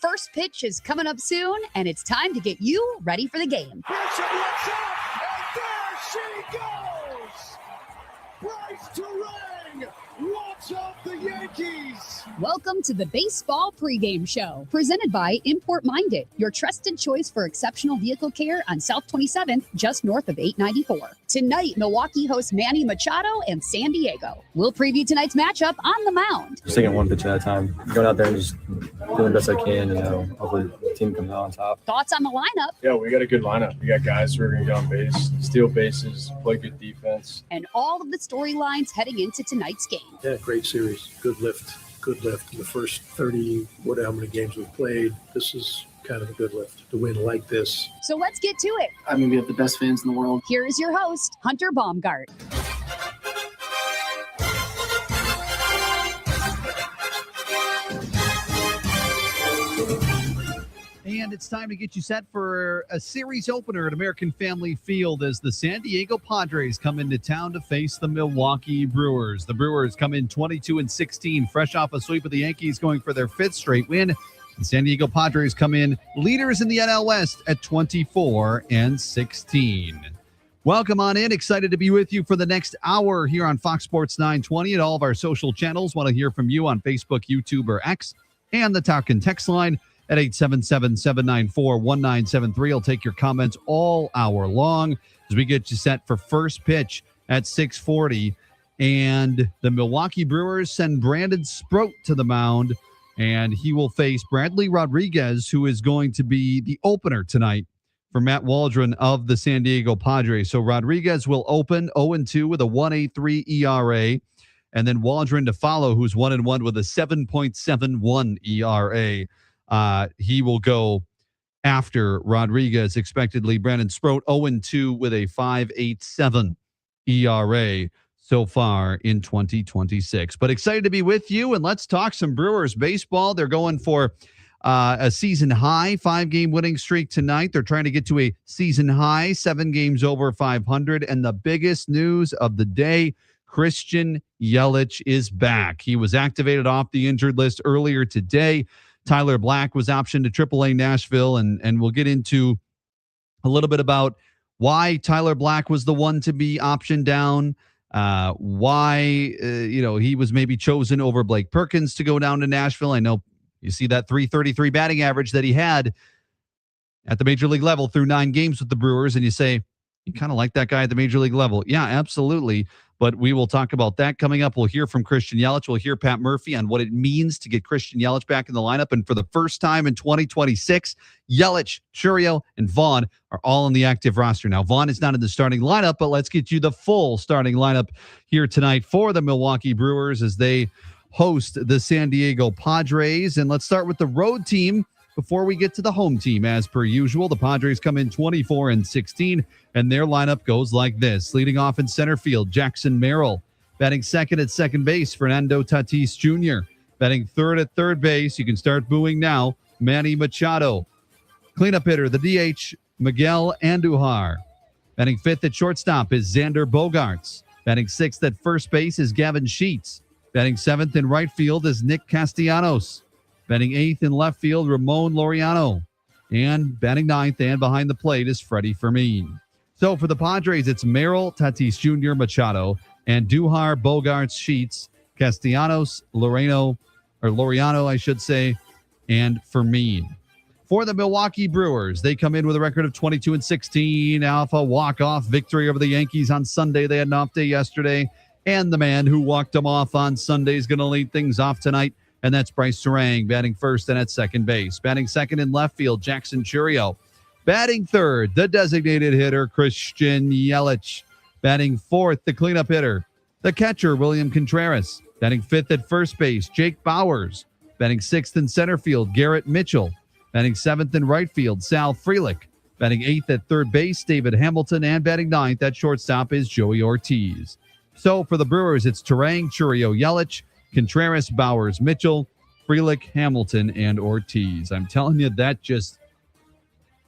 First pitch is coming up soon, and it's time to get you ready for the game. Bryson looks up, and there she goes! Bryce Terang walks off the Yankees! Welcome to the Baseball Pregame Show, presented by Import Minded, your trusted choice for exceptional vehicle care on South 27th, just north of 894. Tonight, Milwaukee hosts Manny Machado and San Diego. We'll preview tonight's matchup on the mound. Just taking one pitch at a time, going out there and just doing the best I can, hopefully the team comes out on top. Thoughts on the lineup? Yeah, we got a good lineup. We got guys who are going to get on base, steal bases, play good defense. And all of the storylines heading into tonight's game. Yeah, great series. Good lift. In the first 30, whatever many games we've played. This is kind of a good lift to win like this. So let's get to it. I mean, we have the best fans in the world. Here is your host, Hunter Baumgardt. And it's time to get you set for a series opener at American Family Field as the San Diego Padres come into town to face the Milwaukee Brewers. The Brewers come in 22-16, fresh off a sweep of the Yankees, going for their fifth straight win. The San Diego Padres come in leaders in the NL West at 24-16. Welcome on in. Excited to be with you for the next hour here on Fox Sports 920 and all of our social channels. Want to hear from you on Facebook, YouTube, or X, and the talk and text line at 877-794-1973. I'll take your comments all hour long as we get you set for first pitch at 6:40. And the Milwaukee Brewers send Brandon Sproat to the mound, and he will face Bradley Rodriguez, who is going to be the opener tonight for Matt Waldron of the San Diego Padres. So Rodriguez will open 0-2 with a 1.83 ERA, and then Waldron to follow, who's 1-1 with a 7.71 ERA. He will go after Rodriguez, expectedly. Brandon Sproat 0-2 with a 5.87 ERA so far in 2026. But excited to be with you, and let's talk some Brewers baseball. They're going for a season high 5-game winning streak tonight. They're trying to get to a season high 7 games over 500. And the biggest news of the day, Christian Yelich is back. He was activated off the injured list earlier today. Tyler Black was optioned to AAA Nashville, and we'll get into a little bit about why Tyler Black was the one to be optioned down, why he was maybe chosen over Blake Perkins to go down to Nashville. I know you see that .333 batting average that he had at the major league level through 9 games with the Brewers, and you say, you kind of like that guy at the major league level. Yeah, absolutely. But we will talk about that coming up. We'll hear from Christian Yelich. We'll hear Pat Murphy on what it means to get Christian Yelich back in the lineup. And for the first time in 2026, Yelich, Churio, and Vaughn are all on the active roster. Now, Vaughn is not in the starting lineup, but let's get you the full starting lineup here tonight for the Milwaukee Brewers as they host the San Diego Padres. And let's start with the road team before we get to the home team. As per usual, the Padres come in 24-16, and their lineup goes like this. Leading off in center field, Jackson Merrill. Batting second at second base, Fernando Tatis Jr. Batting third at third base, you can start booing now, Manny Machado. Cleanup hitter, the DH, Miguel Andujar. Batting fifth at shortstop is Xander Bogaerts. Batting sixth at first base is Gavin Sheets. Batting seventh in right field is Nick Castellanos. Batting eighth in left field, Ramon Laureano. And batting ninth and behind the plate is Freddie Fermin. So for the Padres, it's Merrill, Tatis Jr., Machado, and Duhar, Bogaerts, Sheets, Castellanos, Laureano, I should say, and Fermin. For the Milwaukee Brewers, they come in with a record of 22-16, alpha walk-off victory over the Yankees on Sunday. They had an off day yesterday, and the man who walked them off on Sunday is going to lead things off tonight. And that's Bryce Terang, batting first and at second base. Batting second in left field, Jackson Churio. Batting third, the designated hitter, Christian Yelich. Batting fourth, the cleanup hitter, the catcher, William Contreras. Batting fifth at first base, Jake Bauers. Batting sixth in center field, Garrett Mitchell. Batting seventh in right field, Sal Frelick. Batting eighth at third base, David Hamilton. And batting ninth at shortstop is Joey Ortiz. So for the Brewers, it's Terang, Churio, Yelich, Contreras, Bauers, Mitchell, Frelick, Hamilton, and Ortiz. I'm telling you, that just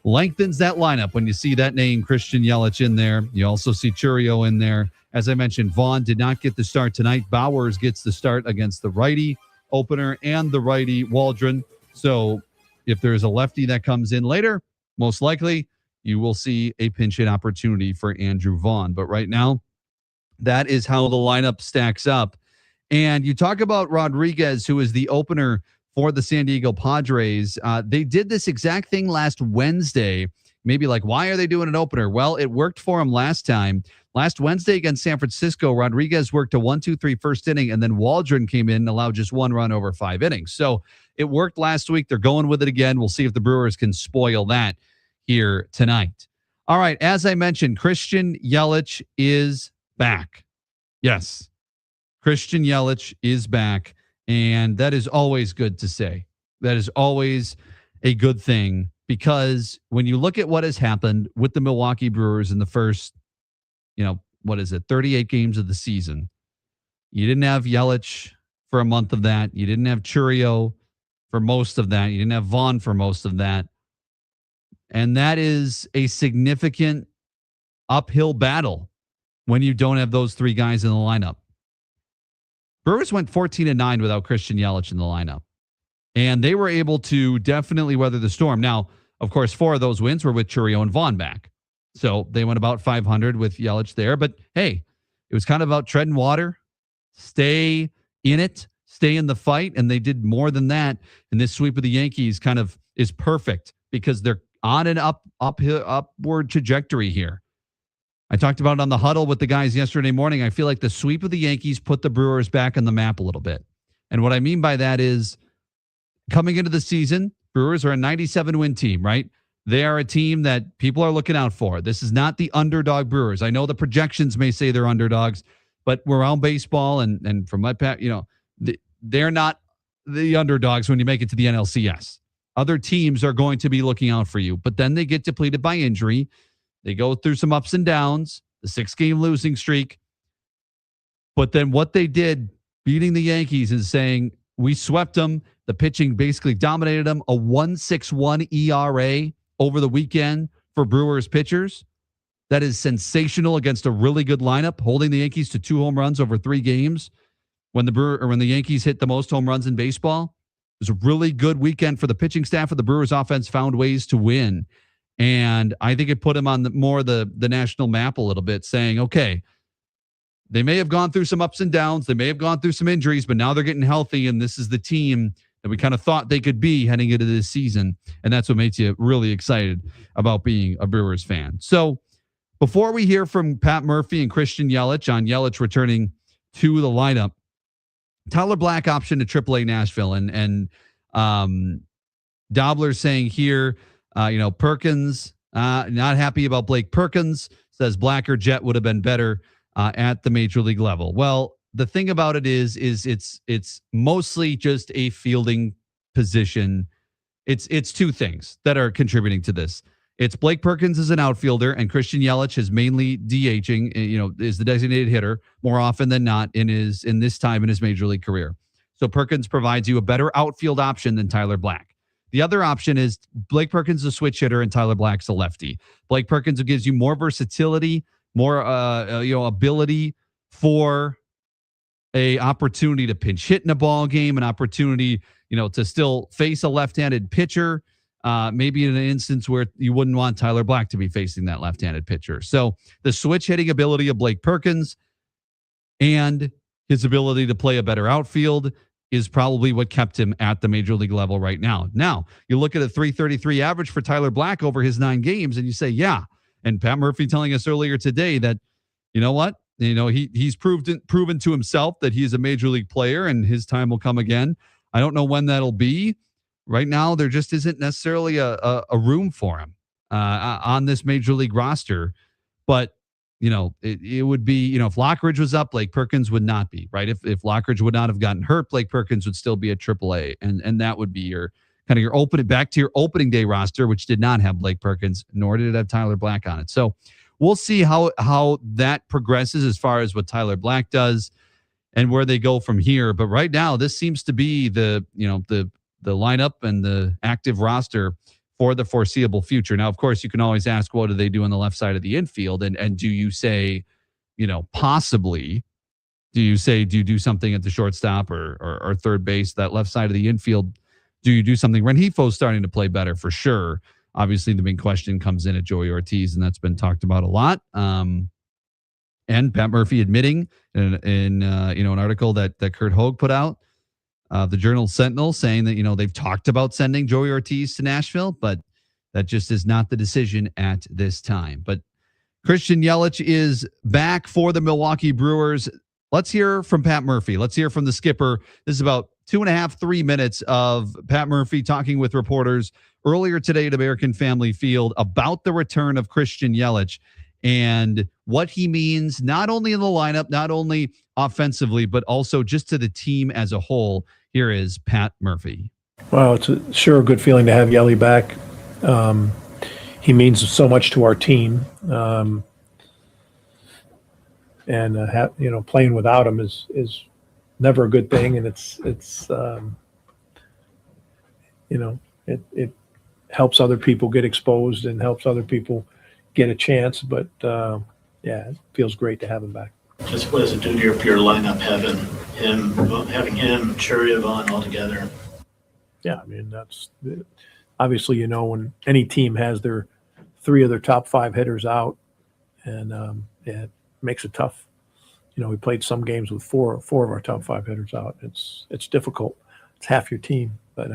lengthens that lineup when you see that name, Christian Yelich, in there. You also see Churio in there. As I mentioned, Vaughn did not get the start tonight. Bauers gets the start against the righty opener and the righty Waldron. So if there's a lefty that comes in later, most likely you will see a pinch hit opportunity for Andrew Vaughn. But right now, that is how the lineup stacks up. And you talk about Rodriguez, who is the opener for the San Diego Padres. They did this exact thing last Wednesday. Maybe like, why are they doing an opener? Well, it worked for him last time. Last Wednesday against San Francisco, Rodriguez worked a 1-2-3 first inning, and then Waldron came in and allowed just one run over 5 innings. So it worked last week. They're going with it again. We'll see if the Brewers can spoil that here tonight. All right, as I mentioned, Christian Yelich is back. Yes, Christian Yelich is back, and that is always good to say. That is always a good thing, because when you look at what has happened with the Milwaukee Brewers in the first, 38 games of the season, you didn't have Yelich for a month of that. You didn't have Chourio for most of that. You didn't have Vaughn for most of that. And that is a significant uphill battle when you don't have those three guys in the lineup. Brewers went 14-9 without Christian Yelich in the lineup, and they were able to definitely weather the storm. Now, of course, 4 of those wins were with Chourio and Vaughn back. So they went about 500 with Yelich there. But hey, it was kind of about treading water, stay in it, stay in the fight. And they did more than that. And this sweep of the Yankees kind of is perfect because they're on an upward trajectory here. I talked about it on the huddle with the guys yesterday morning. I feel like the sweep of the Yankees put the Brewers back on the map a little bit. And what I mean by that is, coming into the season, Brewers are a 97-win team, right? They are a team that people are looking out for. This is not the underdog Brewers. I know the projections may say they're underdogs, but around baseball and from my past, they're not the underdogs when you make it to the NLCS. Other teams are going to be looking out for you, but then they get depleted by injury. They go through some ups and downs, the 6-game losing streak. But then what they did, beating the Yankees and saying, we swept them. The pitching basically dominated them. A 1.61 ERA over the weekend for Brewers pitchers. That is sensational against a really good lineup, holding the Yankees to 2 home runs over 3 games. When the Yankees hit the most home runs in baseball, it was a really good weekend for the pitching staff of the Brewers offense, found ways to win. And I think it put them on the national map a little bit, saying, okay, they may have gone through some ups and downs. They may have gone through some injuries, but now they're getting healthy, and this is the team that we kind of thought they could be heading into this season. And that's what makes you really excited about being a Brewers fan. So before we hear from Pat Murphy and Christian Yelich on Yelich returning to the lineup, Tyler Black option to AAA Nashville. And Dobler saying here, Perkins, not happy about Blake Perkins, says Black or Jet would have been better at the major league level. Well, the thing about it is it's mostly just a fielding position. It's 2 things that are contributing to this. It's Blake Perkins as an outfielder, and Christian Yelich is mainly DHing, is the designated hitter more often than not in this time in his major league career. So Perkins provides you a better outfield option than Tyler Black. The other option is Blake Perkins is a switch hitter and Tyler Black's a lefty. Blake Perkins gives you more versatility, more ability for a opportunity to pinch hit in a ball game, an opportunity, to still face a left-handed pitcher, maybe in an instance where you wouldn't want Tyler Black to be facing that left-handed pitcher. So the switch hitting ability of Blake Perkins and his ability to play a better outfield is probably what kept him at the major league level right now. Now, you look at a 333 average for Tyler Black over his 9 games, and you say, yeah. And Pat Murphy telling us earlier today that, you know what? He's proven to himself that he's a major league player and his time will come again. I don't know when that'll be. Right now, there just isn't necessarily a room for him on this major league roster. But, it would be, if Lockridge was up, Blake Perkins would not be, right? If Lockridge would not have gotten hurt, Blake Perkins would still be at AAA. And that would be your opening day roster, which did not have Blake Perkins, nor did it have Tyler Black on it. So we'll see how that progresses as far as what Tyler Black does and where they go from here. But right now, this seems to be the lineup and the active roster for the foreseeable future. Now, of course, you can always ask, what do they do on the left side of the infield? And do you say, possibly, do you do something at the shortstop or third base, that left side of the infield? do you do something? Rengifo's starting to play better for sure. Obviously, the big question comes in at Joey Ortiz, and that's been talked about a lot. And Pat Murphy admitting in an article that Kurt Hogue put out, the Journal Sentinel, saying that they've talked about sending Joey Ortiz to Nashville, but that just is not the decision at this time. But Christian Yelich is back for the Milwaukee Brewers. Let's hear from Pat Murphy. Let's hear from the skipper. This is about 2.5, 3 minutes of Pat Murphy talking with reporters earlier today at American Family Field about the return of Christian Yelich and what he means, not only in the lineup, not only offensively, but also just to the team as a whole. Here is Pat Murphy. Well, it's sure a good feeling to have Yelly back. He means so much to our team. Playing without him is never a good thing, and it helps other people get exposed and helps other people get a chance. But it feels great to have him back. Just what does it do to your lineup having him, Churyvon all together? Yeah, I mean that's obviously when any team has their 3 of their top 5 hitters out, and it makes it tough. We played some games with four of our top 5 hitters out. It's difficult. It's half your team, but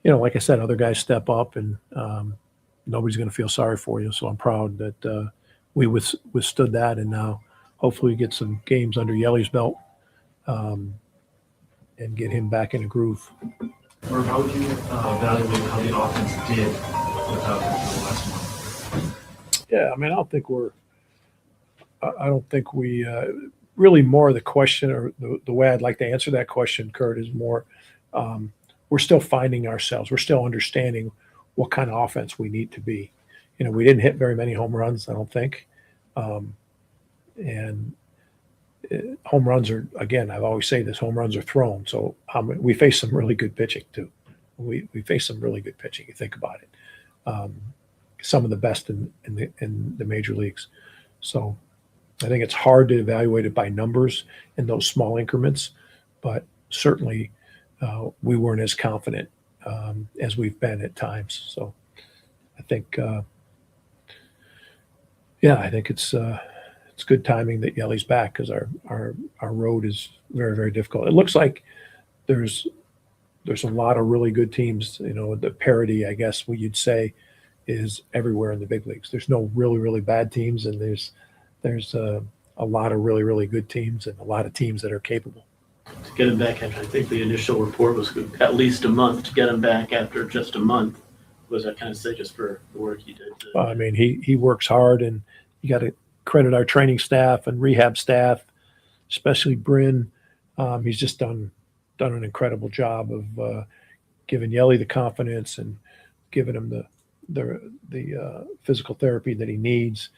like I said, other guys step up, and nobody's going to feel sorry for you. So I'm proud that we withstood that, and now hopefully we get some games under Yelly's belt and get him back in a groove. Or how would you evaluate how the offense did without him for the last month? Yeah, I mean, I don't think we really more of the question, or the way I'd like to answer that question, Kurt, is more we're still finding ourselves. We're still understanding what kind of offense we need to be. We didn't hit very many home runs, I don't think. And home runs are, again, I always say this, home runs are thrown. So we face some really good pitching too. We face some really good pitching. You think about it. Some of the best in the major leagues. So I think it's hard to evaluate it by numbers in those small increments, but certainly we weren't as confident as we've been at times. So I think, I think it's good timing that Yelly's back, because our road is very, very difficult. It looks like there's a lot of really good teams. The parity, I guess what you'd say, is everywhere in the big leagues. There's no really, really bad teams, and there's a lot of really, really good teams, and a lot of teams that are capable. To get him back after, I think the initial report was at least a month. To get him back after just a month, was that kind of say just for the work he did? I mean, he works hard, and you got to credit our training staff and rehab staff, especially Bryn. He's just done an incredible job of giving Yelly the confidence and giving him the physical therapy that he needs,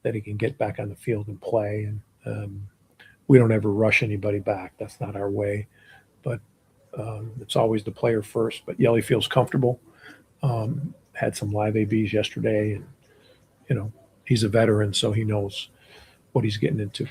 that he can get back on the field and play. And we don't ever rush anybody back. That's not our way. But it's always the player first. But Yelly feels comfortable. Had some live ABs yesterday, and he's a veteran, so he knows what he's getting into.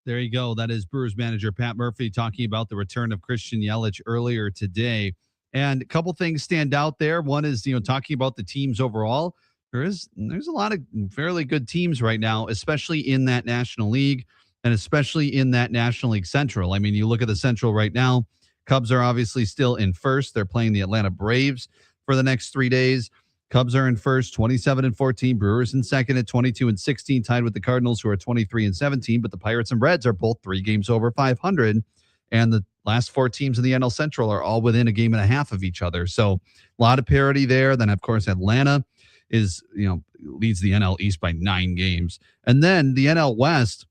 There you go. That is Brewers manager Pat Murphy talking about the return of Christian Yelich earlier today. And a couple things stand out there. One is, talking about the teams overall. There's a lot of fairly good teams right now, especially in that National League and especially in that National League Central. I mean, you look at the Central right now, Cubs are obviously still in first. They're playing the Atlanta Braves for the next 3 days. Cubs are in first, 27-14. Brewers in second at 22-16, tied with the Cardinals, who are 23-17. But the Pirates and Reds are both 3 games over 500. And the last 4 teams in the NL Central are all within a game and a half of each other. So a lot of parity there. Then, of course, Atlanta is, leads the NL East by 9 games. And then the NL West,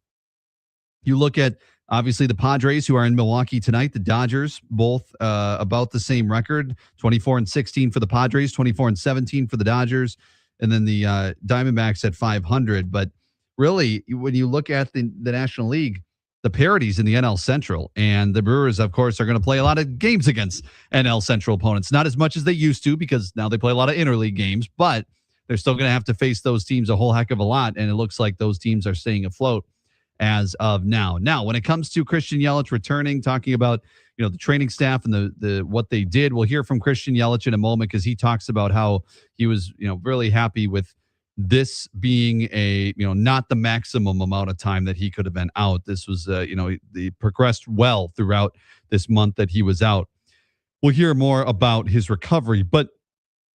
you look at, obviously, the Padres, who are in Milwaukee tonight, the Dodgers, both about the same record, 24-16 for the Padres, 24-17 for the Dodgers, and then the Diamondbacks at 500. But really, when you look at the National League, the parities in the NL Central, and the Brewers, of course, are going to play a lot of games against NL Central opponents. Not as much as they used to, because now they play a lot of interleague games, but they're still going to have to face those teams a whole heck of a lot, and it looks like those teams are staying afloat as of now. Now, when it comes to Christian Yelich returning, talking about, the training staff and the what they did. We'll hear from Christian Yelich in a moment because he talks about how he was, really happy with this being not the maximum amount of time that he could have been out. This was, they progressed well throughout this month that he was out. We'll hear more about his recovery, but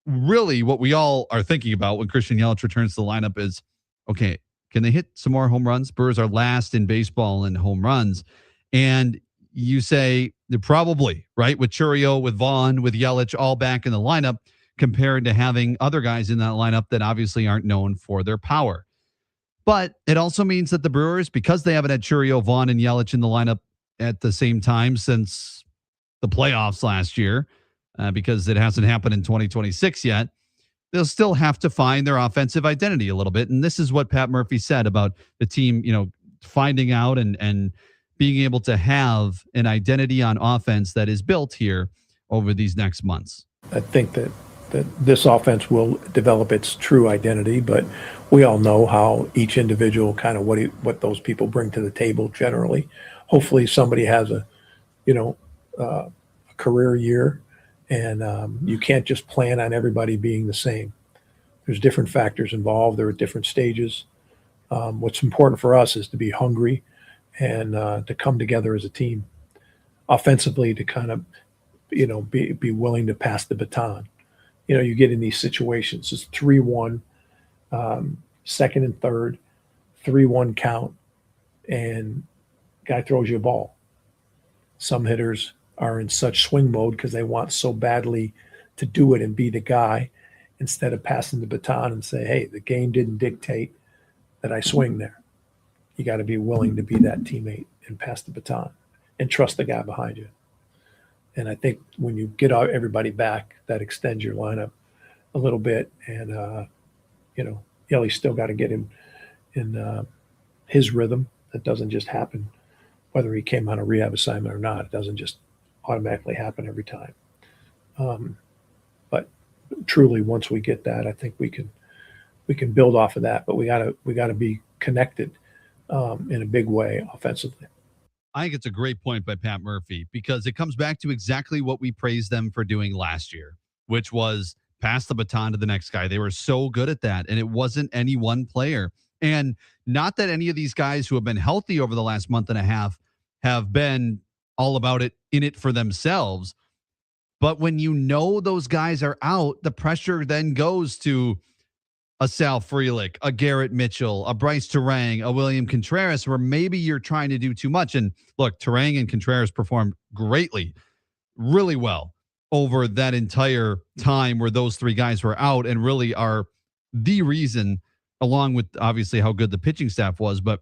really what we all are thinking about when Christian Yelich returns to the lineup is, okay, can they hit some more home runs? Brewers are last in baseball in home runs. And you say they're probably, right, with Chourio, with Vaughn, with Yelich all back in the lineup compared to having other guys in that lineup that obviously aren't known for their power. But it also means that the Brewers, because they haven't had Chourio, Vaughn, and Yelich in the lineup at the same time since the playoffs last year, because it hasn't happened in 2026 yet, they'll still have to find their offensive identity a little bit. And this is what Pat Murphy said about the team, finding out and being able to have an identity on offense that is built here over these next months. I think that this offense will develop its true identity, but we all know how each individual kind of what those people bring to the table generally. Hopefully somebody has a career year, and you can't just plan on everybody being the same. There's different factors involved. They're at different stages. What's important for us is to be hungry and to come together as a team offensively to kind of, be willing to pass the baton. You get in these situations. It's 3-1, second and third, 3-1 count, and guy throws you a ball. Some hitters are in such swing mode because they want so badly to do it and be the guy instead of passing the baton and say, hey, the game didn't dictate that I swing there. You got to be willing to be that teammate and pass the baton and trust the guy behind you. And I think when you get everybody back, that extends your lineup a little bit. And, Yelly's still got to get him in his rhythm. That doesn't just happen whether he came on a rehab assignment or not. It doesn't just automatically happen every time. But truly, once we get that, I think we can build off of that. But we gotta be connected in a big way offensively. I think it's a great point by Pat Murphy because it comes back to exactly what we praised them for doing last year, which was pass the baton to the next guy. They were so good at that, and it wasn't any one player. And not that any of these guys who have been healthy over the last month and a half have been all about it, in it for themselves. But when those guys are out, the pressure then goes to a Sal Frelick, a Garrett Mitchell, a Bryce Terang, a William Contreras, where maybe you're trying to do too much. And look, Terang and Contreras performed greatly, really well over that entire time where those three guys were out and really are the reason, along with obviously how good the pitching staff was, but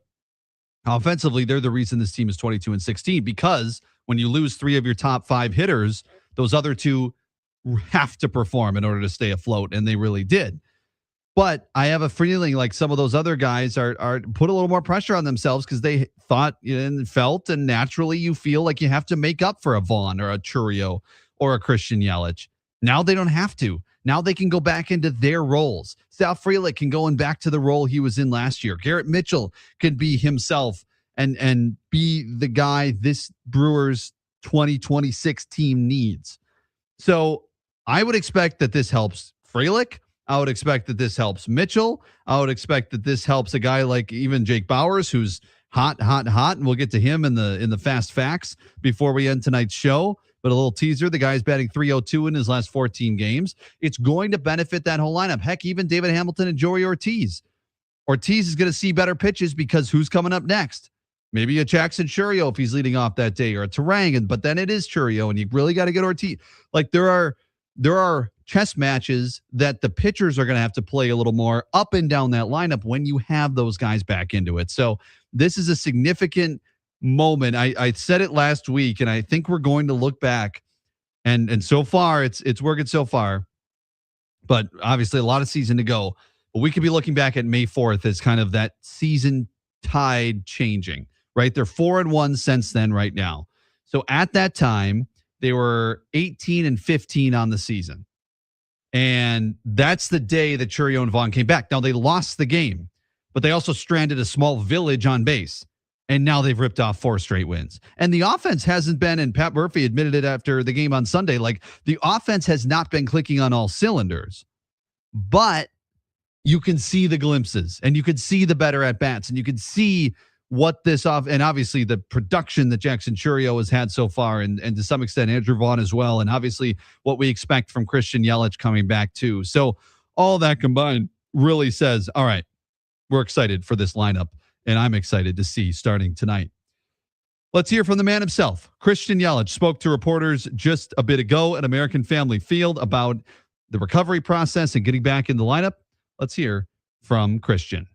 offensively, they're the reason this team is 22-16, because when you lose three of your top five hitters, those other two have to perform in order to stay afloat, and they really did. But I have a feeling like some of those other guys are put a little more pressure on themselves because they thought and felt, and naturally you feel like you have to make up for a Vaughn or a Chourio or a Christian Yelich. Now they don't have to. Now they can go back into their roles. Sal Frelick can go back to the role he was in last year. Garrett Mitchell can be himself and be the guy this Brewers 2026 team needs. So I would expect that this helps Frelick. I would expect that this helps Mitchell. I would expect that this helps a guy like even Jake Bauers, who's hot, and we'll get to him in the fast facts before we end tonight's show. But a little teaser, the guy's batting .302 in his last 14 games. It's going to benefit that whole lineup. Heck, even David Hamilton and Joey Ortiz. Ortiz is going to see better pitches because who's coming up next? Maybe a Jackson Chourio if he's leading off that day, or a Terang, but then it is Chourio, and you really got to get Ortiz. Like there are chess matches that the pitchers are going to have to play a little more up and down that lineup when you have those guys back into it. So this is a significant moment. I said it last week, and I think we're going to look back, and so far it's working so far, but obviously a lot of season to go. But we could be looking back at May 4th as kind of that season tide changing, right? They're 4-1 since then right now. So at that time, they were 18-15 on the season. And that's the day that Chourio and Vaughn came back. Now, they lost the game, but they also stranded a small village on base. And now they've ripped off 4 straight wins. And the offense hasn't been, and Pat Murphy admitted it after the game on Sunday, like the offense has not been clicking on all cylinders. But you can see the glimpses and you could see the better at bats and you could see what this off, and obviously the production that Jackson Churio has had so far, and to some extent Andrew Vaughn as well, and obviously what we expect from Christian Yelich coming back too. So all that combined really says, all right, we're excited for this lineup, and I'm excited to see starting tonight. Let's hear from the man himself. Christian Yelich spoke to reporters just a bit ago at American Family Field about the recovery process and getting back in the lineup. Let's hear from Christian.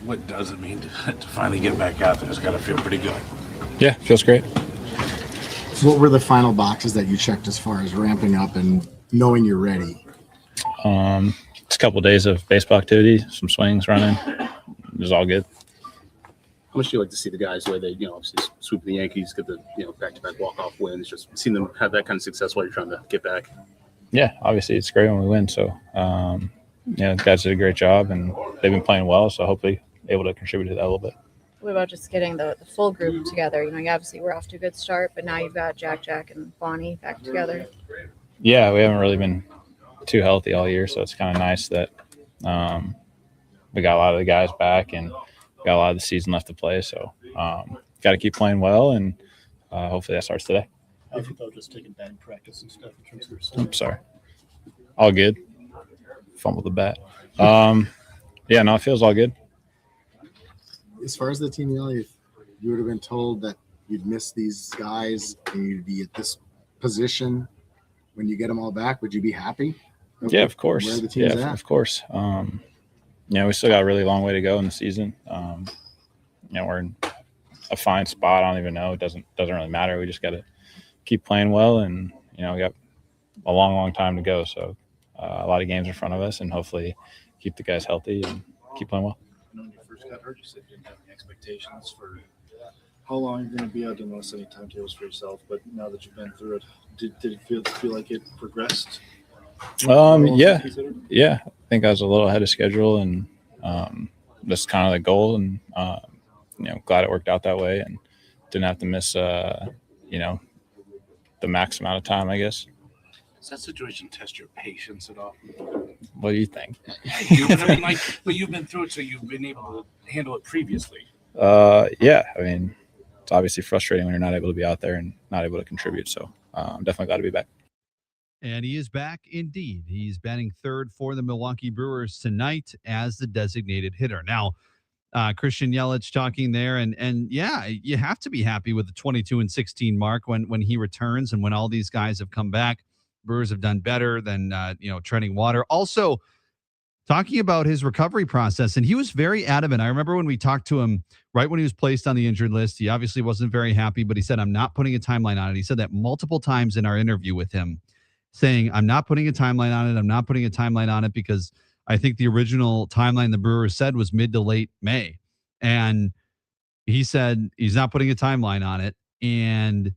What does it mean to finally get back out there? It's got to feel pretty good. Yeah, feels great. So what were the final boxes that you checked as far as ramping up and knowing you're ready? It's a couple of days of baseball activity, some swings, running. It was all good. How much do you like to see the guys the way they, obviously swoop the Yankees, get the, back-to-back walk-off wins, just seeing them have that kind of success while you're trying to get back? Yeah, obviously it's great when we win. So, the guys did a great job, and they've been playing well, so hopefully able to contribute to that a little bit. What about just getting the full group together? You obviously we're off to a good start, but now you've got Jack and Bonnie back together. Yeah, we haven't really been too healthy all year, so it's kind of nice that we got a lot of the guys back and got a lot of the season left to play. So got to keep playing well, and hopefully that starts today. I think they'll just take a bad practice and stuff in terms of their stuff. I'm sorry. All good. Fumbled the bat. Yeah, no, it feels all good. As far as the team, if you would have been told that you'd miss these guys and you'd be at this position when you get them all back, would you be happy? Yeah, of course. Where the team's at? Of course. We still got a really long way to go in the season. We're in a fine spot. I don't even know. It doesn't really matter. We just got to keep playing well, and we got a long time to go. So a lot of games in front of us, and hopefully keep the guys healthy and keep playing well. I know when you first got hurt, you said you didn't have any expectations for how long you're going to be out. Didn't want to set any timetables for yourself, but now that you've been through it, did it feel like it progressed? Yeah. I think I was a little ahead of schedule, and that's kind of the goal. And glad it worked out that way, and didn't have to miss the max amount of time, I guess. Does that situation test your patience at all? What do you think? But you've been through it, so you've been able to handle it previously. Yeah. I mean, it's obviously frustrating when you're not able to be out there and not able to contribute. So I'm definitely glad to be back. And he is back indeed. He's batting third for the Milwaukee Brewers tonight as the designated hitter. Now, Christian Yelich talking there, and yeah, you have to be happy with the 22-16 mark when he returns and when all these guys have come back. Brewers have done better than treading water. Also, talking about his recovery process, and he was very adamant. I remember when we talked to him right when he was placed on the injured list. He obviously wasn't very happy, but he said, "I'm not putting a timeline on it." He said that multiple times in our interview with him, saying, "I'm not putting a timeline on it. I'm not putting a timeline on it," because I think the original timeline the Brewers said was mid to late May. And he said he's not putting a timeline on it. And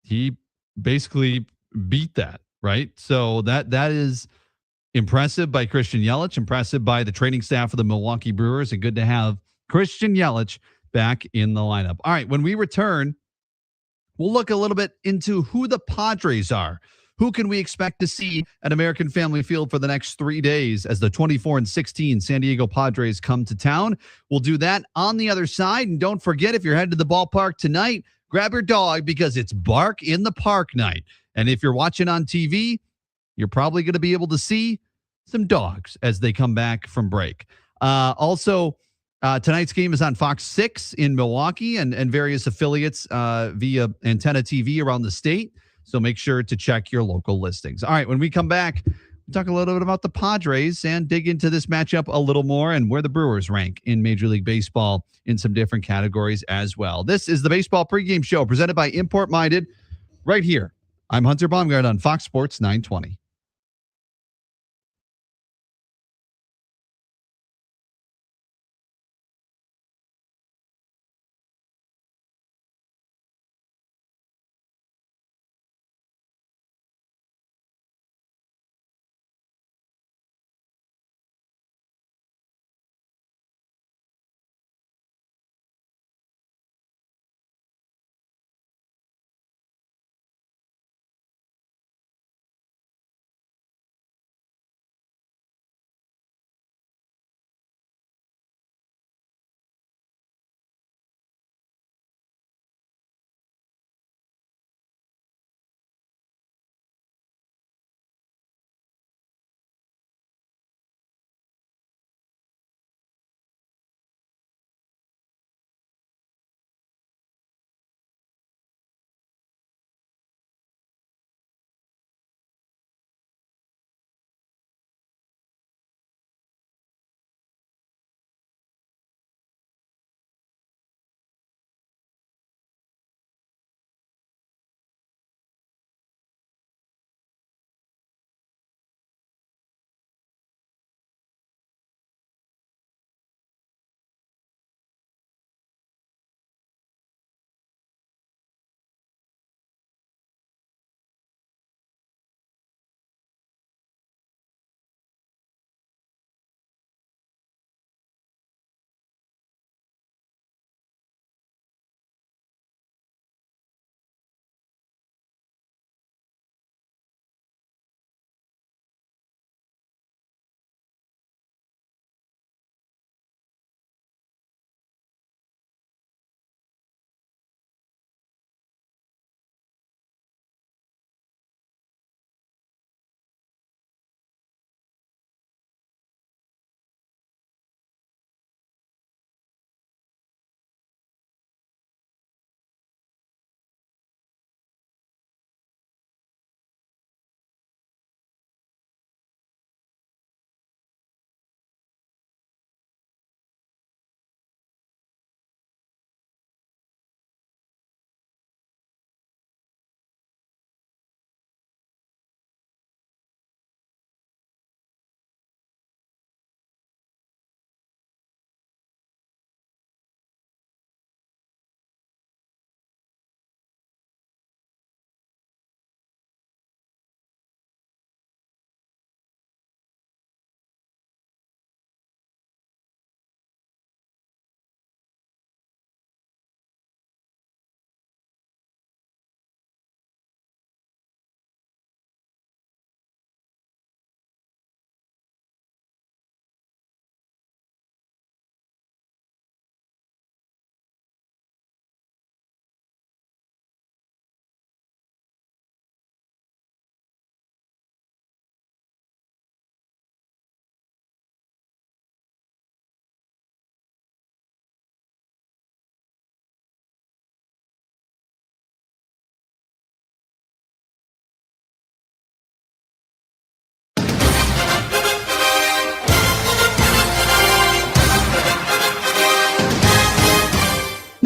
he basically beat that, right? So that is impressive by Christian Yelich, impressive by the training staff of the Milwaukee Brewers, and good to have Christian Yelich back in the lineup. All right, when we return, we'll look a little bit into who the Padres are. Who can we expect to see at American Family Field for the next 3 days as the 24-16 San Diego Padres come to town? We'll do that on the other side. And don't forget, if you're headed to the ballpark tonight, grab your dog because it's Bark in the Park night. And if you're watching on TV, you're probably going to be able to see some dogs as they come back from break. Also, tonight's game is on Fox 6 in Milwaukee and various affiliates via Antenna TV around the state. So make sure to check your local listings. All right, when we come back, we'll talk a little bit about the Padres and dig into this matchup a little more and where the Brewers rank in Major League Baseball in some different categories as well. This is the Baseball Pregame Show presented by Import Minded right here. I'm Hunter Baumgardt on Fox Sports 920.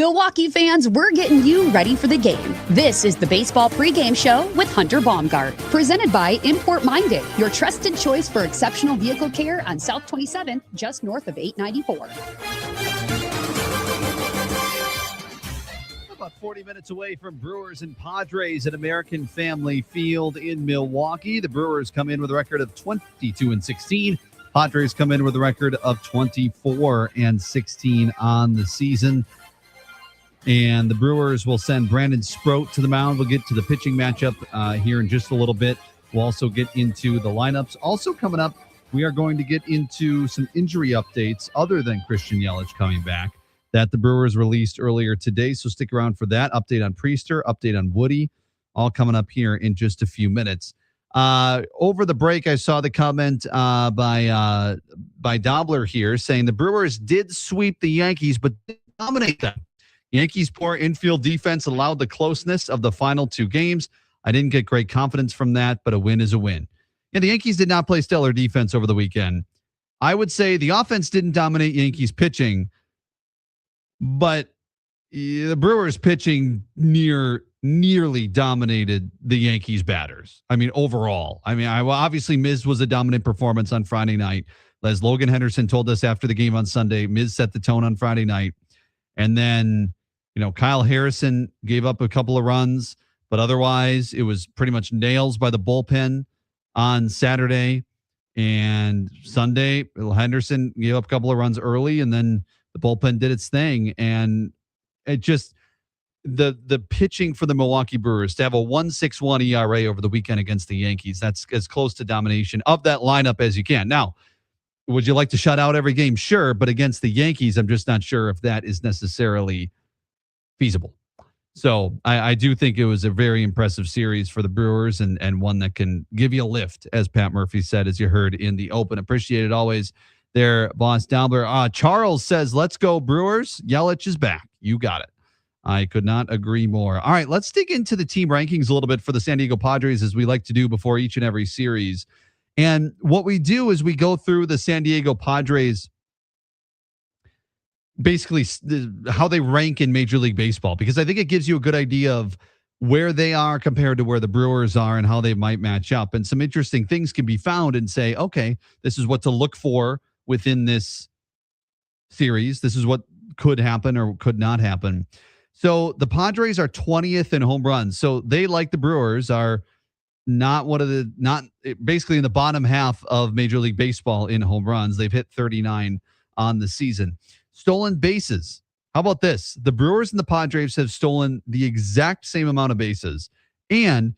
Milwaukee fans, we're getting you ready for the game. This is the Baseball Pregame Show with Hunter Baumgardt, presented by Import Minded, your trusted choice for exceptional vehicle care on South 27th, just north of 894. About 40 minutes away from Brewers and Padres at American Family Field in Milwaukee. The Brewers come in with a record of 22-16. Padres come in with a record of 24-16 on the season. And the Brewers will send Brandon Sproat to the mound. We'll get to the pitching matchup here in just a little bit. We'll also get into the lineups. Also coming up, we are going to get into some injury updates other than Christian Yelich coming back that the Brewers released earlier today. So stick around for that. Update on Priester, update on Woody, all coming up here in just a few minutes. Over the break, I saw the comment by Dobler here saying the Brewers did sweep the Yankees, but didn't dominate them. Yankees' poor infield defense allowed the closeness of the final two games. I didn't get great confidence from that, but a win is a win. Yeah, the Yankees did not play stellar defense over the weekend. I would say the offense didn't dominate Yankees pitching, but the Brewers pitching nearly dominated the Yankees batters. I mean, overall. I mean, obviously Miz was a dominant performance on Friday night. As Logan Henderson told us after the game on Sunday, Miz set the tone on Friday night. And then, Kyle Harrison gave up a couple of runs, but otherwise it was pretty much nails by the bullpen on Saturday. And Sunday, Henderson gave up a couple of runs early, and then the bullpen did its thing. And it just, the pitching for the Milwaukee Brewers to have a 1.61 ERA over the weekend against the Yankees, that's as close to domination of that lineup as you can. Now, would you like to shut out every game? Sure, but against the Yankees, I'm just not sure if that is necessarily feasible. So I do think it was a very impressive series for the Brewers and one that can give you a lift, as Pat Murphy said, as you heard in the open. Appreciate it always there, boss Dobler. Charles says, let's go Brewers. Yelich is back. You got it. I could not agree more. All right, let's dig into the team rankings a little bit for the San Diego Padres, as we like to do before each and every series. And what we do is we go through the San Diego Padres, basically how they rank in Major League Baseball, because I think it gives you a good idea of where they are compared to where the Brewers are and how they might match up. And some interesting things can be found and say, okay, this is what to look for within this series. This is what could happen or could not happen. So the Padres are 20th in home runs. So they, like the Brewers, are not basically in the bottom half of Major League Baseball in home runs. They've hit 39 on the season. Stolen bases. How about this? The Brewers and the Padres have stolen the exact same amount of bases. And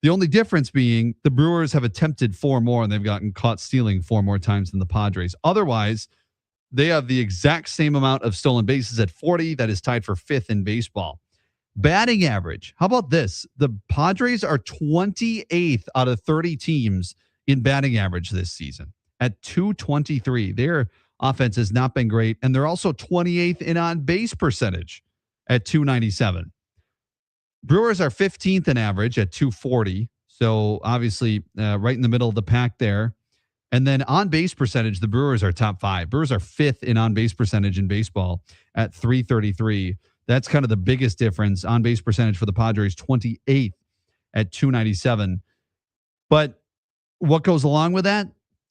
the only difference being the Brewers have attempted 4 more and they've gotten caught stealing 4 more times than the Padres. Otherwise, they have the exact same amount of stolen bases at 40. That is tied for 5th in baseball. Batting average. How about this? The Padres are 28th out of 30 teams in batting average this season at 223. Their offense has not been great. And they're also 28th in on-base percentage at 297. Brewers are 15th in average at 240. So obviously right in the middle of the pack there. And then on-base percentage, the Brewers are top 5. Brewers are 5th in on-base percentage in baseball at 333. That's kind of the biggest difference. On-base percentage for the Padres, 28th at 297. But what goes along with that?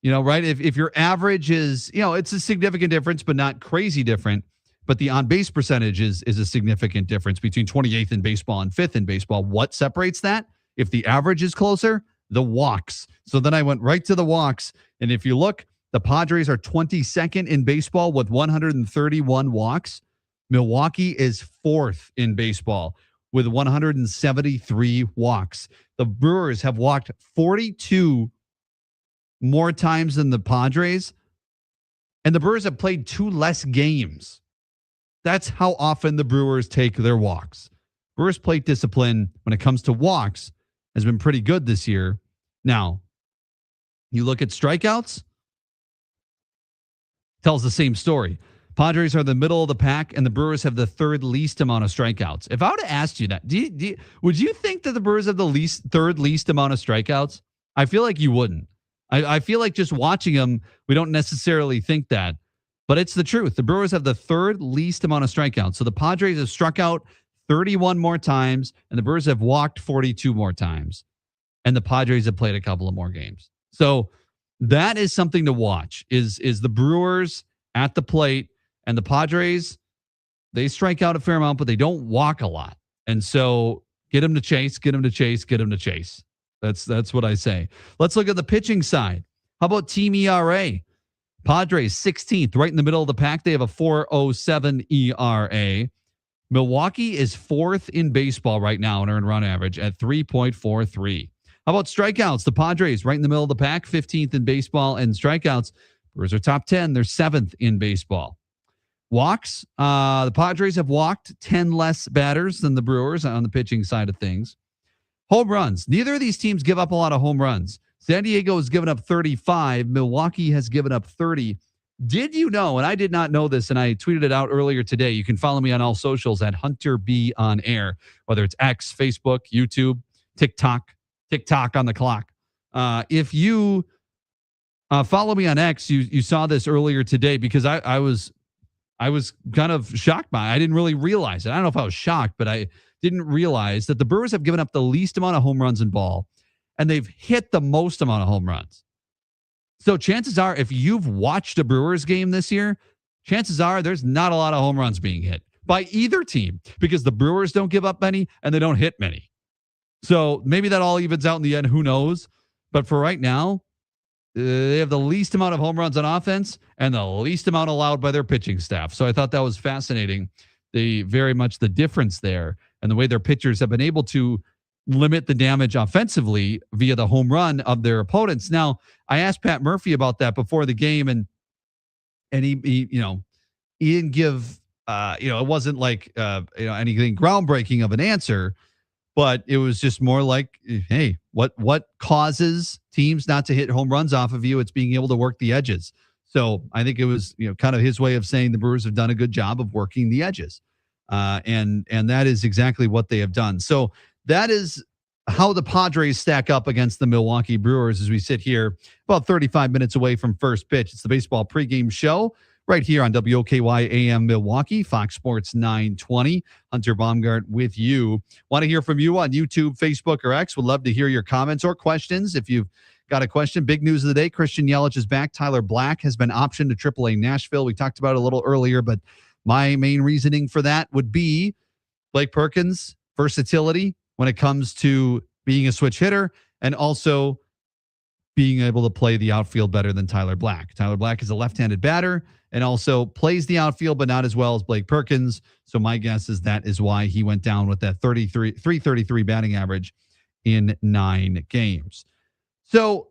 Right? If your average is, it's a significant difference, but not crazy different. But the on-base percentage is a significant difference between 28th in baseball and 5th in baseball. What separates that? If the average is closer, the walks. So then I went right to the walks. And if you look, the Padres are 22nd in baseball with 131 walks. Milwaukee is 4th in baseball with 173 walks. The Brewers have walked 42 more times than the Padres, and the Brewers have played 2 less games. That's how often the Brewers take their walks. Brewers plate discipline when it comes to walks has been pretty good this year. Now, you look at strikeouts, tells the same story. Padres are the middle of the pack, and the Brewers have the 3rd least amount of strikeouts. If I would have asked you that, would you think that the Brewers have the 3rd least amount of strikeouts? I feel like you wouldn't. I feel like just watching them, we don't necessarily think that. but it's the truth. The Brewers have the third least amount of strikeouts. So the Padres have struck out 31 more times, and the Brewers have walked 42 more times. And the Padres have played a couple of more games. So that is something to watch, is the Brewers at the plate, and the Padres, they strike out a fair amount, but they don't walk a lot. And so get them to chase, get them to chase, get them to chase. That's what I say. Let's look at the pitching side. How about team ERA? Padres 16th, right in the middle of the pack. They have a 4.07 ERA. Milwaukee is 4th in baseball right now in earned run average at 3.43. How about strikeouts? The Padres right in the middle of the pack, 15th in baseball, and strikeouts, Brewers are top 10. They're 7th in baseball. Walks, the Padres have walked 10 less batters than the Brewers on the pitching side of things. Home runs. Neither of these teams give up a lot of home runs. San Diego has given up 35. Milwaukee has given up 30. Did you know, and I did not know this, and I tweeted it out earlier today. You can follow me on all socials at Hunter B on air, whether it's X, Facebook, YouTube, TikTok on the clock. If you follow me on X, you saw this earlier today, because I was kind of shocked by it. I didn't really realize it. I don't know if I was shocked, but I didn't realize that the Brewers have given up the least amount of home runs in ball, and they've hit the most amount of home runs. So chances are, if you've watched a Brewers game this year, chances are there's not a lot of home runs being hit by either team, because the Brewers don't give up many and they don't hit many. So maybe that all evens out in the end. Who knows? But for right now, they have the least amount of home runs on offense and the least amount allowed by their pitching staff. So I thought that was fascinating. Very much the difference there, and the way their pitchers have been able to limit the damage offensively via the home run of their opponents. Now, I asked Pat Murphy about that before the game, and he didn't give, it wasn't like, anything groundbreaking of an answer, but it was just more like, hey, what causes teams not to hit home runs off of you? It's being able to work the edges. So I think it was, kind of his way of saying the Brewers have done a good job of working the edges. And that is exactly what they have done. So that is how the Padres stack up against the Milwaukee Brewers as we sit here about 35 minutes away from first pitch. It's the baseball pregame show right here on WOKY AM Milwaukee, Fox Sports 920. Hunter Baumgardt with you. Want to hear from you on YouTube, Facebook, or X. Would love to hear your comments or questions. If you've got a question, big news of the day, Christian Yelich is back. Tyler Black has been optioned to AAA Nashville. We talked about it a little earlier, but my main reasoning for that would be Blake Perkins' versatility when it comes to being a switch hitter, and also being able to play the outfield better than Tyler Black. Tyler Black is a left-handed batter and also plays the outfield, but not as well as Blake Perkins. So my guess is that is why he went down with that 333 batting average in 9 games. So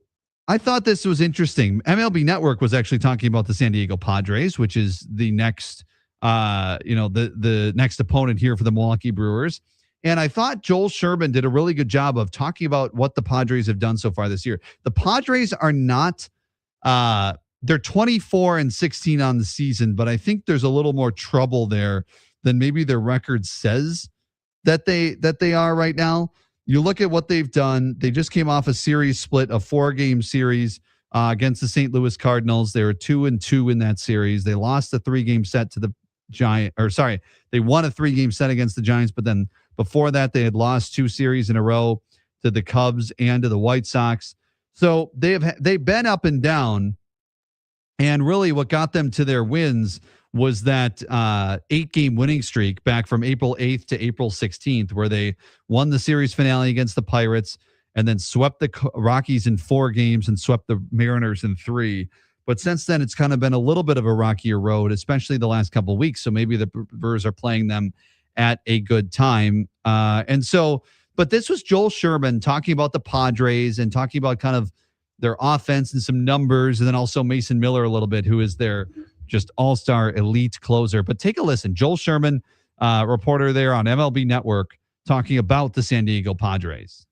I thought this was interesting. MLB Network was actually talking about the San Diego Padres, which is the next, the next opponent here for the Milwaukee Brewers. And I thought Joel Sherman did a really good job of talking about what the Padres have done so far this year. The Padres are not, they're 24-16 on the season, but I think there's a little more trouble there than maybe their record says that they are right now. You look at what they've done. They just came off a series split, a 4-game series against the St. Louis Cardinals. They were 2-2 in that series. They lost a 3-game set to the they won a 3-game set against the Giants, but then before that, they had lost 2 series in a row to the Cubs and to the White Sox. So they've been up and down, and really what got them to their wins was that 8-game winning streak back from April 8th to April 16th, where they won the series finale against the Pirates and then swept the Rockies in 4 games and swept the Mariners in 3. But since then, it's kind of been a little bit of a rockier road, especially the last couple of weeks. So maybe the Brewers are playing them at a good time. But this was Joel Sherman talking about the Padres and talking about kind of their offense and some numbers, and then also Mason Miller a little bit, who is their just all-star elite closer. But take a listen. Joel Sherman, reporter there on MLB Network, talking about the San Diego Padres.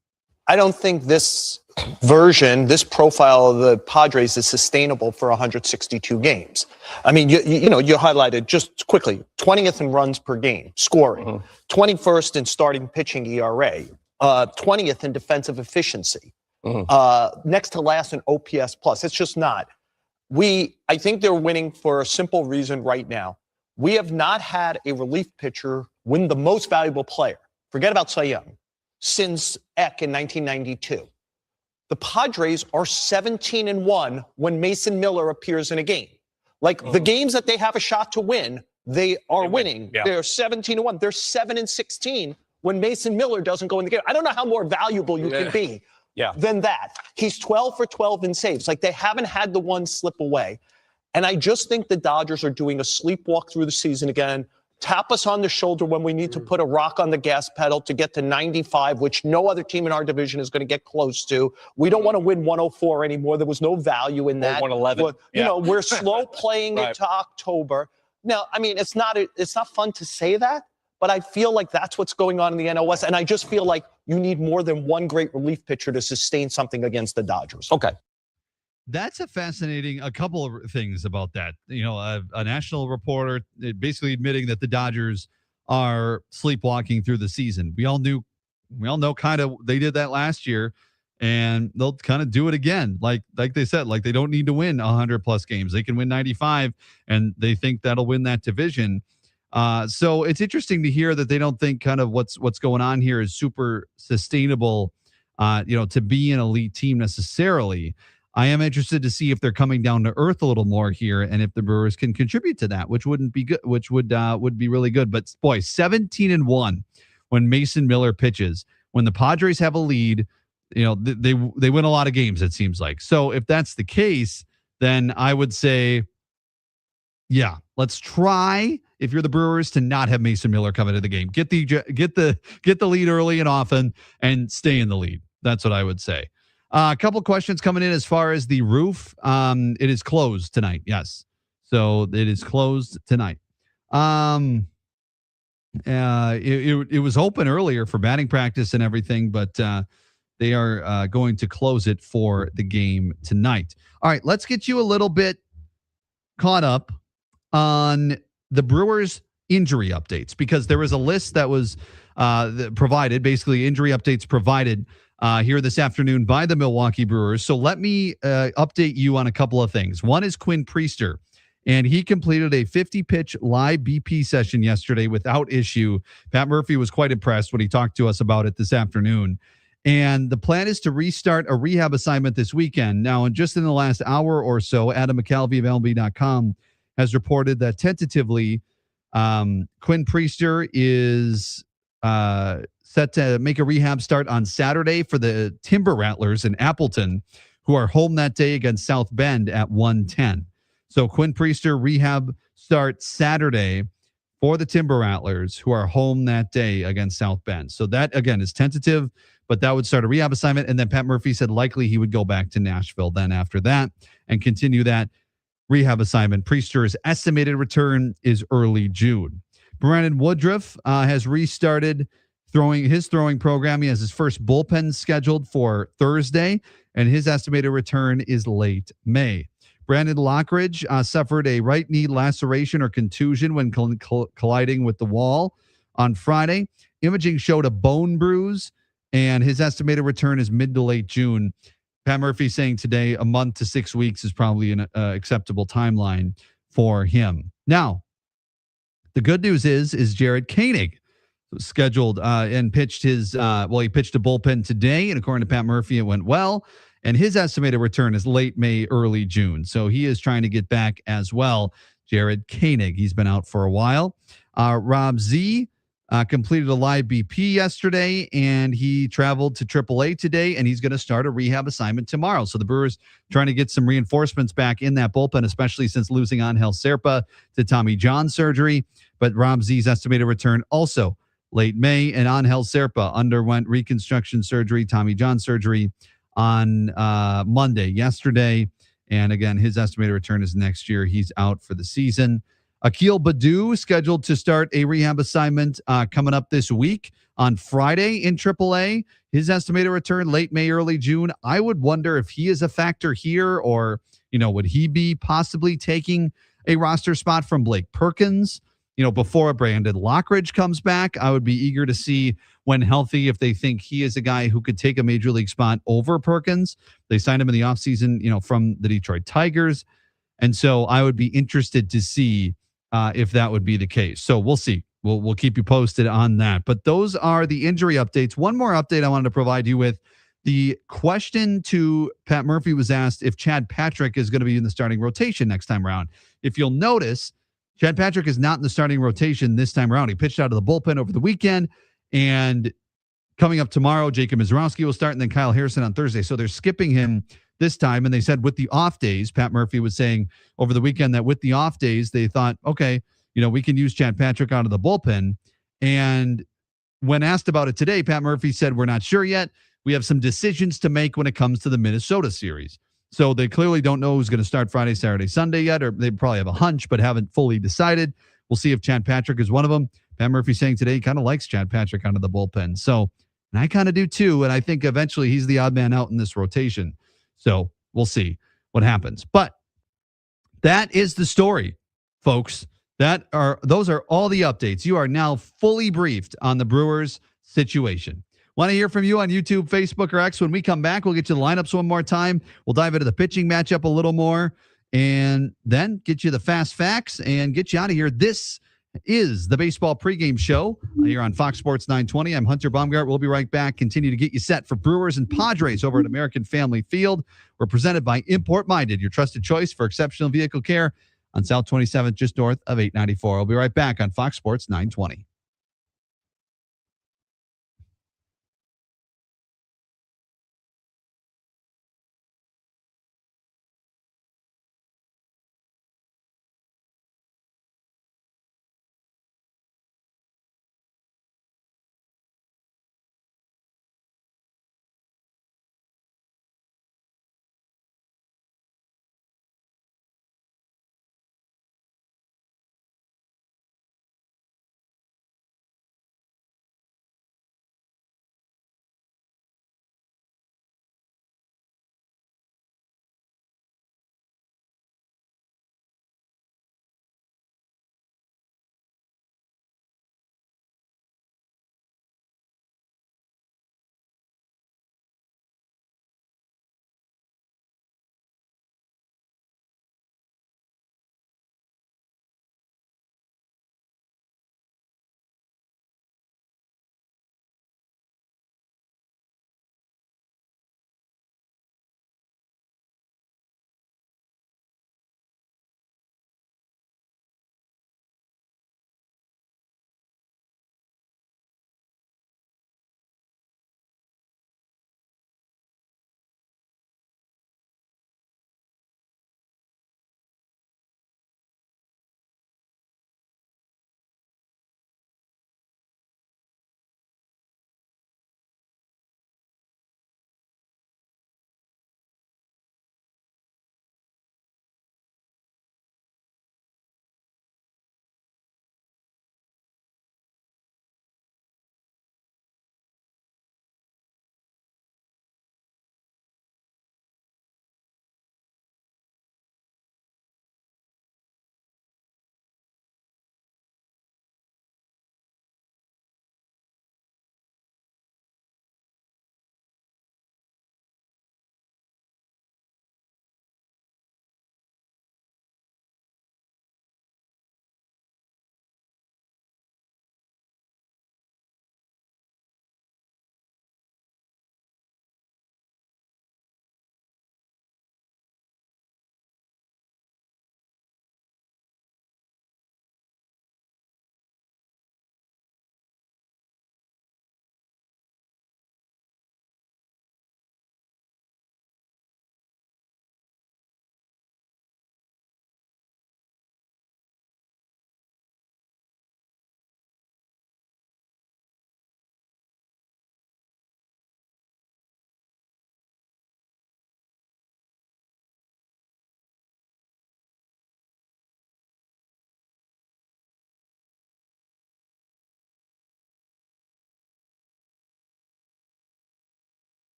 I don't think this version, this profile of the Padres is sustainable for 162 games. I mean, you highlighted just quickly, 20th in runs per game, scoring, 21st in starting pitching ERA, 20th in defensive efficiency, next to last in OPS plus. It's just not. I think they're winning for a simple reason right now. We have not had a relief pitcher win the most valuable player. Forget about Cy Young. Since Eck in 1992. The Padres are 17-1 when Mason Miller appears in a game. Like the games that they have a shot to win, they are winning. Yeah. They're 17-1. They're 7-16 when Mason Miller doesn't go in the game. I don't know how more valuable you can be than that. He's 12 for 12 in saves. Like they haven't had the one slip away. And I just think the Dodgers are doing a sleepwalk through the season again. Tap us on the shoulder when we need to put a rock on the gas pedal to get to 95, which no other team in our division is going to get close to. We don't want to win 104 anymore. There was no value in that. 111. You know, we're slow playing it to October. Now, I mean, it's not fun to say that, but I feel like that's what's going on in the NL West. And I just feel like you need more than one great relief pitcher to sustain something against the Dodgers. Okay. That's a couple of things about that. You know, a national reporter basically admitting that the Dodgers are sleepwalking through the season. We all know kind of they did that last year, and they'll kind of do it again. Like they said, like they don't need to win 100 plus games. They can win 95, and they think that'll win that division. So it's interesting to hear that they don't think kind of what's going on here is super sustainable, to be an elite team necessarily. I am interested to see if they're coming down to earth a little more here, and if the Brewers can contribute to that, which wouldn't be good, which would be really good. But boy, 17-1 when Mason Miller pitches, when the Padres have a lead, they win a lot of games. It seems like. So if that's the case, then I would say, yeah, let's try. If you're the Brewers, to not have Mason Miller come into the game, get the lead early and often, and stay in the lead. That's what I would say. A couple questions coming in as far as the roof. It is closed tonight. Yes. So it is closed tonight. It was open earlier for batting practice and everything, but they are going to close it for the game tonight. All right, let's get you a little bit caught up on the Brewers injury updates, because there was a list that was provided, basically injury updates provided here this afternoon by the Milwaukee Brewers. So let me update you on a couple of things. One is Quinn Priester, and he completed a 50-pitch live BP session yesterday without issue. Pat Murphy was quite impressed when he talked to us about it this afternoon. And the plan is to restart a rehab assignment this weekend. Now, just in the last hour or so, Adam McCalvey of MLB.com has reported that tentatively Quinn Priester is set to make a rehab start on Saturday for the Timber Rattlers in Appleton, who are home that day against South Bend at 1:10. So Quinn Priester rehab starts Saturday for the Timber Rattlers, who are home that day against South Bend. So that, again, is tentative, but that would start a rehab assignment. And then Pat Murphy said likely he would go back to Nashville then after that and continue that rehab assignment. Priester's estimated return is early June. Brandon Woodruff has restarted his throwing program. He has his first bullpen scheduled for Thursday, and his estimated return is late May. Brandon Lockridge suffered a right knee laceration or contusion when colliding with the wall on Friday. Imaging showed a bone bruise, and his estimated return is mid to late June. Pat Murphy saying today a month to 6 weeks is probably an acceptable timeline for him. Now, the good news is Jared Koenig scheduled and pitched he pitched a bullpen today, and according to Pat Murphy, it went well, and his estimated return is late May, early June. So he is trying to get back as well. Jared Koenig, he's been out for a while. Rob Z completed a live BP yesterday, and he traveled to AAA today, and he's going to start a rehab assignment tomorrow. So the Brewers trying to get some reinforcements back in that bullpen, especially since losing Angel Serpa to Tommy John surgery. But Rob Z's estimated return also late May, and Angel Serpa underwent reconstruction surgery, Tommy John surgery on Monday, yesterday. And again, his estimated return is next year. He's out for the season. Akil Baddoo scheduled to start a rehab assignment coming up this week on Friday in AAA. His estimated return late May, early June. I would wonder if he is a factor here, or, would he be possibly taking a roster spot from Blake Perkins? Before Brandon Lockridge comes back, I would be eager to see, when healthy, if they think he is a guy who could take a major league spot over Perkins. They signed him in the offseason, from the Detroit Tigers. And so I would be interested to see if that would be the case. So we'll see. We'll keep you posted on that. But those are the injury updates. One more update I wanted to provide you with. The question to Pat Murphy was asked if Chad Patrick is going to be in the starting rotation next time around. If you'll notice, Chad Patrick is not in the starting rotation this time around. He pitched out of the bullpen over the weekend, and coming up tomorrow, Jacob Mizrowski will start, and then Kyle Harrison on Thursday. So they're skipping him this time, and they said with the off days, Pat Murphy was saying over the weekend that with the off days, they thought, okay, we can use Chad Patrick out of the bullpen. And when asked about it today, Pat Murphy said, we're not sure yet. We have some decisions to make when it comes to the Minnesota series. So they clearly don't know who's going to start Friday, Saturday, Sunday yet, or they probably have a hunch, but haven't fully decided. We'll see if Chad Patrick is one of them. Pat Murphy saying today he kind of likes Chad Patrick out of the bullpen. So, and I kind of do too. And I think eventually he's the odd man out in this rotation. So we'll see what happens. But that is the story, folks. Those are all the updates. You are now fully briefed on the Brewers situation. Want to hear from you on YouTube, Facebook, or X? When we come back, we'll get you the lineups one more time. We'll dive into the pitching matchup a little more, and then get you the fast facts and get you out of here. This is the Baseball Pregame Show here on Fox Sports 920. I'm Hunter Baumgardt. We'll be right back. Continue to get you set for Brewers and Padres over at American Family Field. We're presented by Import Minded, your trusted choice for exceptional vehicle care on South 27th, just north of 894. We'll be right back on Fox Sports 920.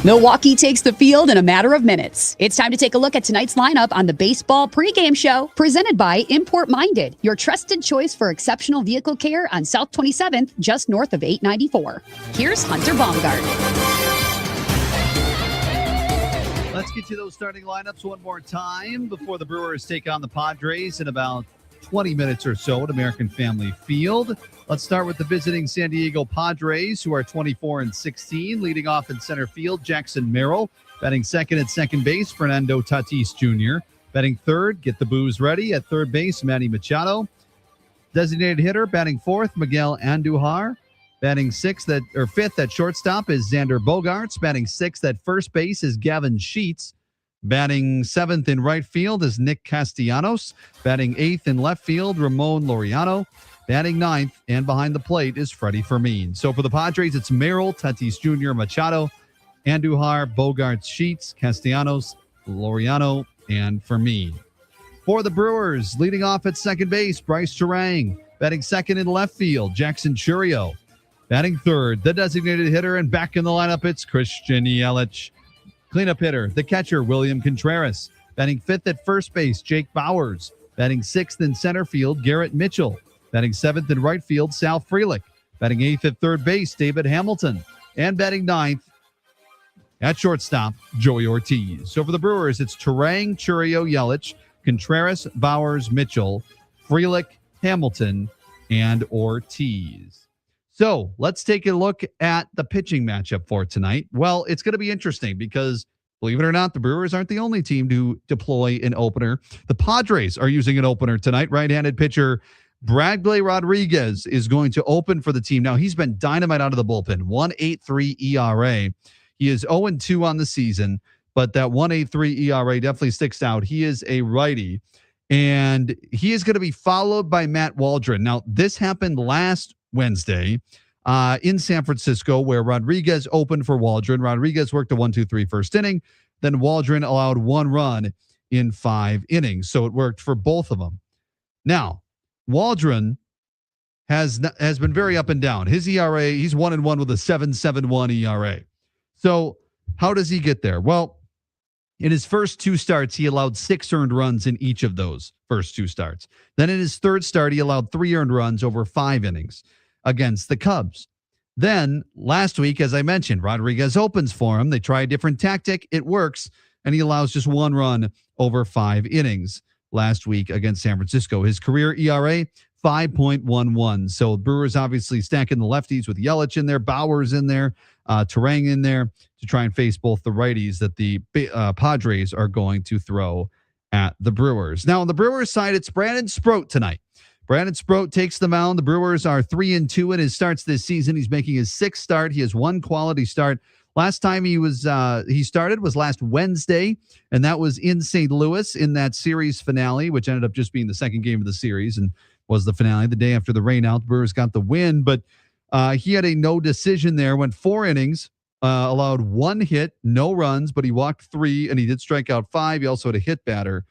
Milwaukee takes the field in a matter of minutes. It's time to take a look at tonight's lineup on the Baseball Pregame Show, presented by Import Minded, your trusted choice for exceptional vehicle care on South 27th, just north of 894. Here's Hunter Baumgardt. Let's get to those starting lineups one more time before the Brewers take on the Padres in about 20 minutes or so at American Family Field. Let's start with the visiting San Diego Padres, who are 24-16. Leading off in center field, Jackson Merrill. Batting second at second base, Fernando Tatis Jr. Batting third, get the booze ready, at third base, Manny Machado. Designated hitter, batting fourth, Miguel Andujar. Batting fifth at shortstop is Xander Bogaerts. Batting sixth at first base is Gavin Sheets. Batting seventh in right field is Nick Castellanos. Batting eighth in left field, Ramon Laureano. Batting ninth and behind the plate is Freddie Fermin. So for the Padres, it's Merrill, Tatis Jr., Machado, Andujar, Bogaerts, Sheets, Castellanos, Laureano, and Fermin. For the Brewers, leading off at second base, Bryce Terang. Batting second in left field, Jackson Chourio. Batting third, the designated hitter, and back in the lineup, it's Christian Yelich. Cleanup hitter, the catcher, William Contreras. Batting fifth at first base, Jake Bowers. Batting sixth in center field, Garrett Mitchell. Batting seventh in right field, Sal Frelick. Batting eighth at third base, David Hamilton. And batting ninth at shortstop, Joey Ortiz. So for the Brewers, it's Terang, Chourio, Yelich, Contreras, Bowers, Mitchell, Frelick, Hamilton, and Ortiz. So let's take a look at the pitching matchup for tonight. Well, it's going to be interesting because, believe it or not, the Brewers aren't the only team to deploy an opener. The Padres are using an opener tonight. Right-handed pitcher Bradley Rodriguez is going to open for the team. Now, he's been dynamite out of the bullpen, 1.83 ERA. He is 0-2 on the season, but that 1.83 ERA definitely sticks out. He is a righty, and he is going to be followed by Matt Waldron. Now, this happened last Wednesday in San Francisco, where Rodriguez opened for Waldron. Rodriguez worked a 1-2-3 first inning. Then Waldron allowed one run in 5 innings. So it worked for both of them. Now, Waldron has been very up and down. His ERA, he's 1-1 with a 7.71 ERA. So how does he get there? Well, in his first 2 starts, he allowed 6 earned runs in each of those first 2 starts. Then in his third start, he allowed 3 earned runs over 5 innings against the Cubs. Then last week, as I mentioned, Rodriguez opens for him. They try a different tactic. It works, and he allows just 1 run over 5 innings last week against San Francisco. His career ERA, 5.11. So Brewers obviously stacking the lefties with Yelich in there, Bowers in there, Terang in there to try and face both the righties that the Padres are going to throw at the Brewers. Now, on the Brewers side, it's Brandon Sproat tonight. Brandon Sproat takes the mound. The Brewers are 3-2 in his starts this season. He's making his 6th start. He has 1 quality start. Last time he started was last Wednesday, and that was in St. Louis in that series finale, which ended up just being the second game of the series and was the finale the day after the rainout. The Brewers got the win, but he had a no decision there, went 4 innings, allowed 1 hit, no runs, but he walked 3, and he did strike out 5. He also had a hit batter.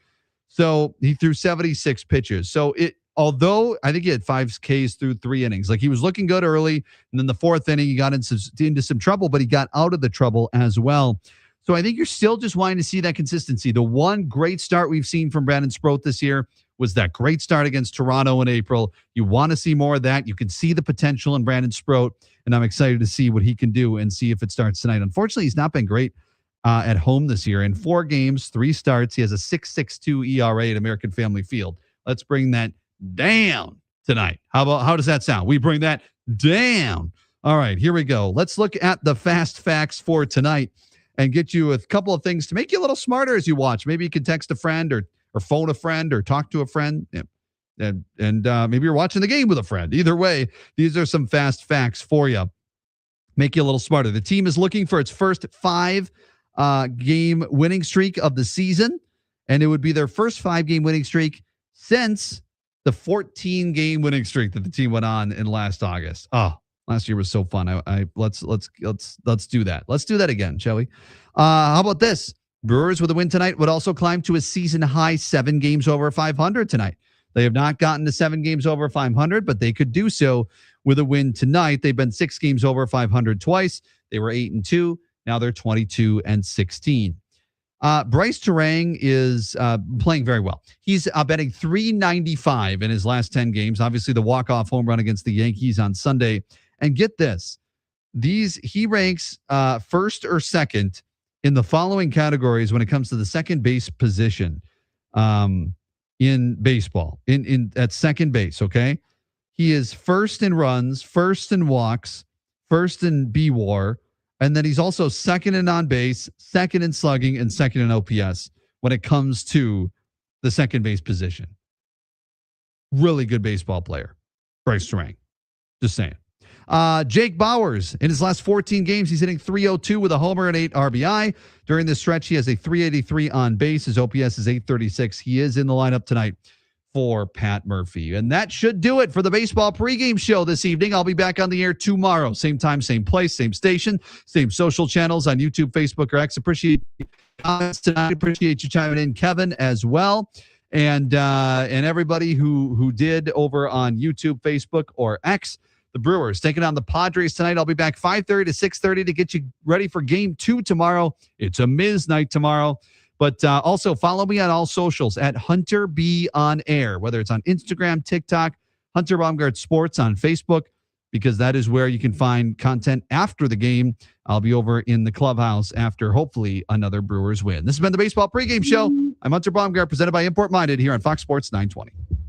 So he threw 76 pitches. So although I think he had 5 Ks through 3 innings, like he was looking good early, and then the 4th inning, he got into some trouble, but he got out of the trouble as well. So I think you're still just wanting to see that consistency. The one great start we've seen from Brandon Sproat this year was that great start against Toronto in April. You want to see more of that. You can see the potential in Brandon Sproat, and I'm excited to see what he can do and see if it starts tonight. Unfortunately, he's not been great at home this year. In 4 games, 3 starts, he has a 6.62 ERA at American Family Field. Let's bring that down tonight. How does that sound? We bring that down. All right, here we go. Let's look at the fast facts for tonight and get you a couple of things to make you a little smarter as you watch. Maybe you can text a friend or phone a friend or talk to a friend. And maybe you're watching the game with a friend. Either way, these are some fast facts for you. Make you a little smarter. The team is looking for its first 5-game winning streak of the season, and it would be their first 5-game winning streak since the 14-game winning streak that the team went on in last August. Oh, last year was so fun. Let's do that. Let's do that again, shall we? How about this? Brewers with a win tonight would also climb to a season high 7 games over 500 tonight. They have not gotten to 7 games over 500, but they could do so with a win tonight. They've been 6 games over 500 twice. They were 8-2 Now they're 22-16. Bryce Terang is playing very well. He's betting $3.95 in his last 10 games. Obviously, the walk-off home run against the Yankees on Sunday. And get this, he ranks first or second in the following categories when it comes to the second base position in baseball, at second base, okay? He is first in runs, first in walks, first in BWAR, and then he's also second in on base, second in slugging, and second in OPS when it comes to the second base position. Really good baseball player, Bryce Terang. Just saying. Jake Bauers, in his last 14 games, he's hitting .302 with a homer and 8 RBI. During this stretch, he has a .383 on base. His OPS is .836. He is in the lineup tonight for Pat Murphy. And that should do it for the baseball pregame show this evening. I'll be back on the air tomorrow. Same time, same place, same station, same social channels on YouTube, Facebook, or X. Appreciate your comments tonight. Appreciate you chiming in, Kevin, as well. And everybody who did over on YouTube, Facebook, or X. The Brewers taking on the Padres tonight. I'll be back 5:30 to 6:30 to get you ready for Game 2 tomorrow. It's a Miz night tomorrow. But also follow me on all socials at Hunter B on Air, whether it's on Instagram, TikTok, Hunter Baumgardt Sports on Facebook, because that is where you can find content after the game. I'll be over in the clubhouse after hopefully another Brewers win. This has been the Baseball Pregame Show. I'm Hunter Baumgardt, presented by Import Minded here on Fox Sports 920.